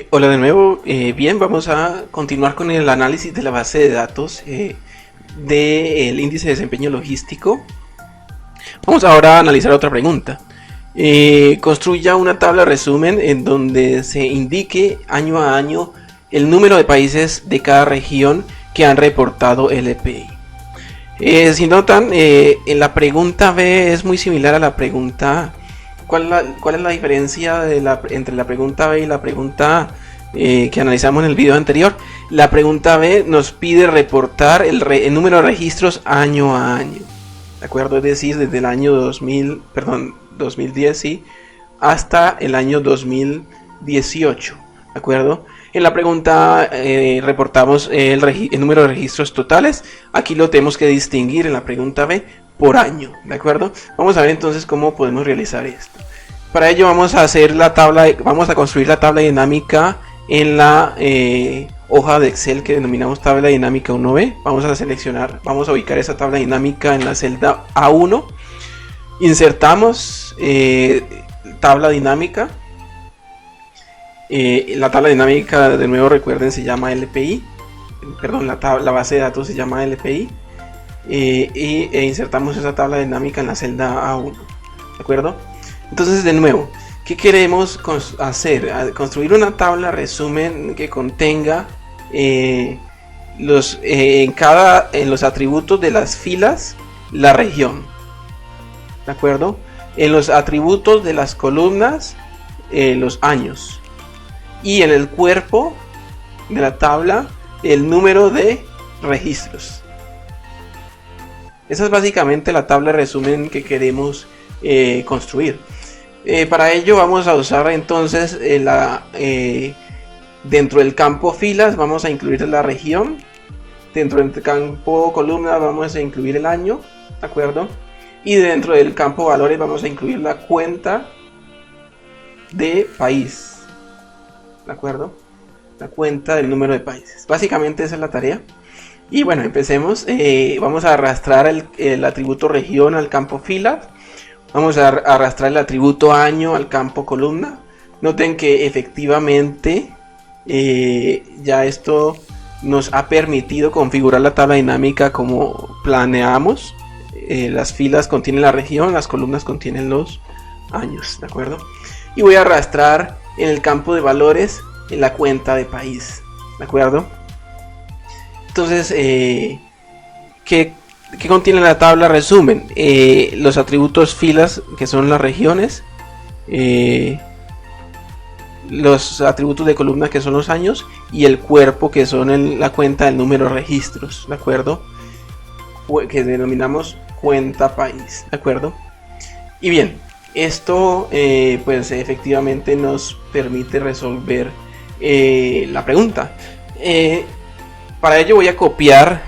Hola de nuevo. Bien, vamos a continuar con el análisis de la base de datos del índice de desempeño logístico. Vamos ahora a analizar otra pregunta. Construya una tabla resumen en donde se indique año a año el número de países de cada región que han reportado LPI. Si notan, en la pregunta B es muy similar a la pregunta A. ¿Cuál es la diferencia entre la pregunta B y la pregunta A que analizamos en el video anterior? La pregunta B nos pide reportar el número de registros año a año, ¿de acuerdo? Es decir, desde el año 2010, sí, hasta el año 2018, ¿de acuerdo? En la pregunta reportamos el número de registros totales. Aquí lo tenemos que distinguir en la pregunta B por año, ¿de acuerdo? Vamos a ver entonces cómo podemos realizar esto. Para ello vamos a hacer vamos a construir la tabla dinámica en la hoja de Excel que denominamos tabla dinámica 1B. Vamos a ubicar esa tabla dinámica en la celda A1. Insertamos tabla dinámica. La tabla dinámica, de nuevo recuerden, se llama LPI. Perdón, la base de datos se llama LPI. E insertamos esa tabla dinámica en la celda A1, ¿de acuerdo? Entonces, de nuevo, ¿qué queremos hacer? Construir una tabla resumen que contenga en los atributos de las filas la región, ¿de acuerdo? En los atributos de las columnas los años, y en el cuerpo de la tabla el número de registros. Esa es básicamente la tabla de resumen que queremos construir. Para ello vamos a usar entonces dentro del campo filas vamos a incluir la región. Dentro del campo columna vamos a incluir el año, ¿de acuerdo? Y dentro del campo valores vamos a incluir la cuenta de país, ¿de acuerdo? La cuenta del número de países. Básicamente esa es la tarea. Y bueno, empecemos. Vamos a arrastrar el atributo región al campo filas. Vamos a arrastrar el atributo año al campo columna. Noten que efectivamente ya esto nos ha permitido configurar la tabla dinámica como planeamos. Las filas contienen la región, las columnas contienen los años, ¿de acuerdo? Y voy a arrastrar en el campo de valores en la cuenta de país, ¿de acuerdo? Entonces, ¿qué contiene la tabla resumen? Los atributos filas, que son las regiones, los atributos de columna, que son los años, y el cuerpo, que son la cuenta del número de registros, ¿de acuerdo? Que denominamos cuenta país, ¿de acuerdo? Y bien, esto pues efectivamente nos permite resolver la pregunta. Para ello voy a copiar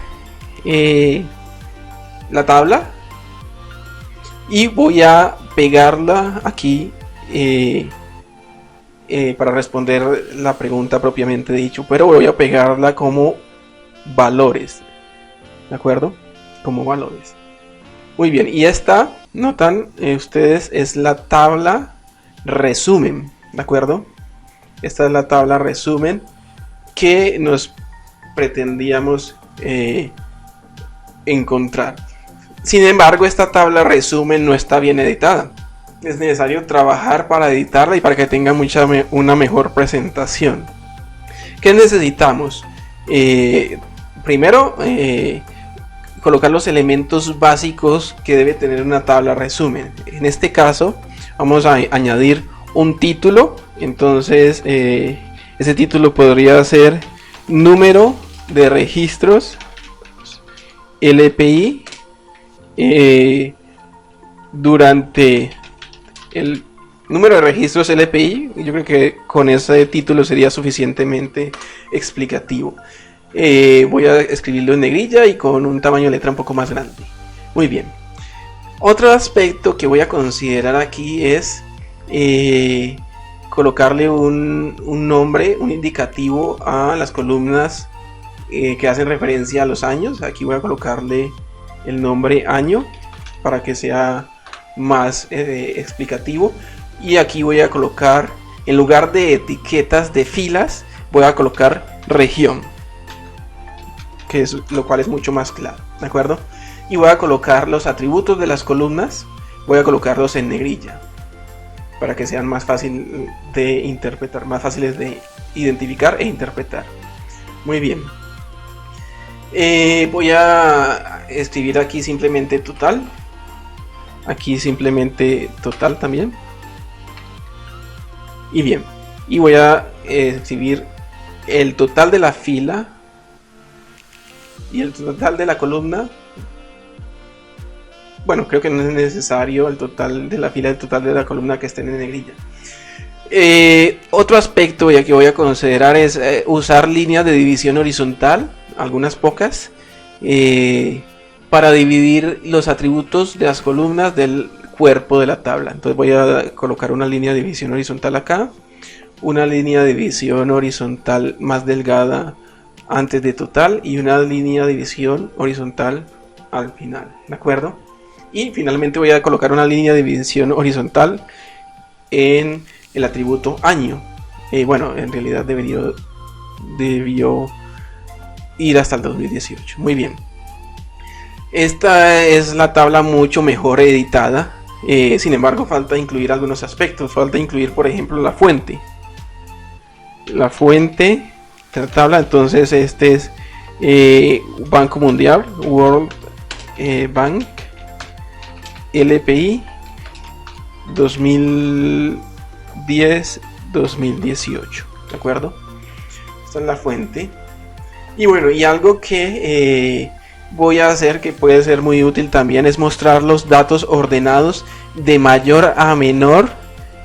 la tabla y voy a pegarla aquí para responder la pregunta propiamente dicho, pero voy a pegarla como valores, ¿de acuerdo? Como valores. Muy bien, y esta, notan ustedes, es la tabla resumen, ¿de acuerdo? Esta es la tabla resumen que nos pretendíamos encontrar. Sin embargo, esta tabla resumen no está bien editada. Es necesario trabajar para editarla y para que tenga una mejor presentación. ¿Qué necesitamos? Primero, colocar los elementos básicos que debe tener una tabla resumen. En este caso, vamos a añadir un título. Entonces, ese título podría ser número de registros LPI durante el número de registros LPI. Yo creo que con ese título sería suficientemente explicativo. Voy a escribirlo en negrilla y con un tamaño de letra un poco más grande. Muy bien. Otro aspecto que voy a considerar aquí es colocarle un nombre, un indicativo a las columnas que hacen referencia a los años. Aquí voy a colocarle el nombre año para que sea más explicativo, y aquí voy a colocar en lugar de etiquetas de filas, voy a colocar región, lo cual es mucho más claro, ¿de acuerdo? Y voy a colocar los atributos de las columnas, voy a colocarlos en negrilla, para que sean más fáciles de interpretar, más fáciles de identificar e interpretar. Muy bien. Voy a escribir aquí simplemente total. Aquí simplemente total también. Y bien. Y voy a escribir el total de la fila y el total de la columna. Bueno, creo que no es necesario el total de la fila y el total de la columna que estén en negrilla. Otro aspecto ya que voy a considerar es usar líneas de división horizontal, algunas pocas, para dividir los atributos de las columnas del cuerpo de la tabla. Entonces voy a colocar una línea de división horizontal acá, una línea de división horizontal más delgada antes de total y una línea de división horizontal al final, ¿de acuerdo? Y finalmente voy a colocar una línea de división horizontal en el atributo año. Bueno, en realidad debió ir hasta el 2018. Muy bien. Esta es la tabla mucho mejor editada. Sin embargo, falta incluir algunos aspectos. Falta incluir, por ejemplo, la fuente. La fuente de la tabla. Entonces, este es Banco Mundial, World Bank, LPI 2010-2018, ¿de acuerdo? Esta es la fuente. Y bueno, y algo que voy a hacer que puede ser muy útil también es mostrar los datos ordenados de mayor a menor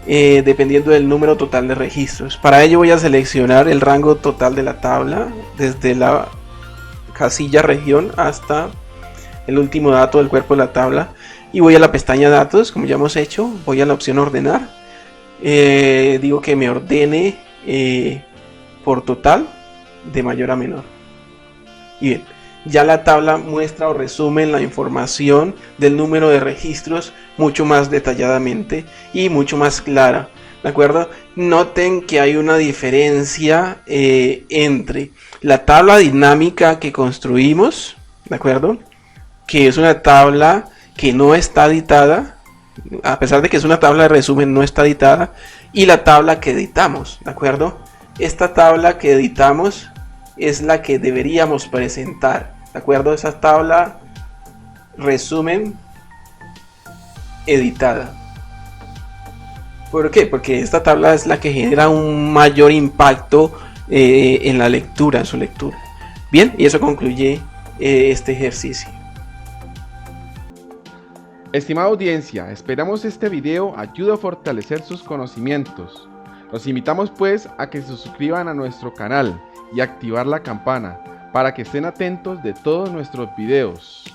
dependiendo del número total de registros. Para ello voy a seleccionar el rango total de la tabla desde la casilla región hasta el último dato del cuerpo de la tabla. Y voy a la pestaña datos, como ya hemos hecho, voy a la opción ordenar, digo que me ordene por total de mayor a menor. Y bien, ya la tabla muestra o resume la información del número de registros mucho más detalladamente y mucho más clara, ¿de acuerdo? Noten que hay una diferencia entre la tabla dinámica que construimos, ¿de acuerdo? Que es una tabla que no está editada, a pesar de que es una tabla de resumen, no está editada, y la tabla que editamos, ¿de acuerdo? Esta tabla que editamos es la que deberíamos presentar, ¿de acuerdo? Esa tabla resumen editada. ¿Por qué? Porque esta tabla es la que genera un mayor impacto en la lectura, en su lectura. Bien, y eso concluye este ejercicio. Estimada audiencia, esperamos este video ayude a fortalecer sus conocimientos. Los invitamos pues a que se suscriban a nuestro canal y activar la campana para que estén atentos de todos nuestros videos.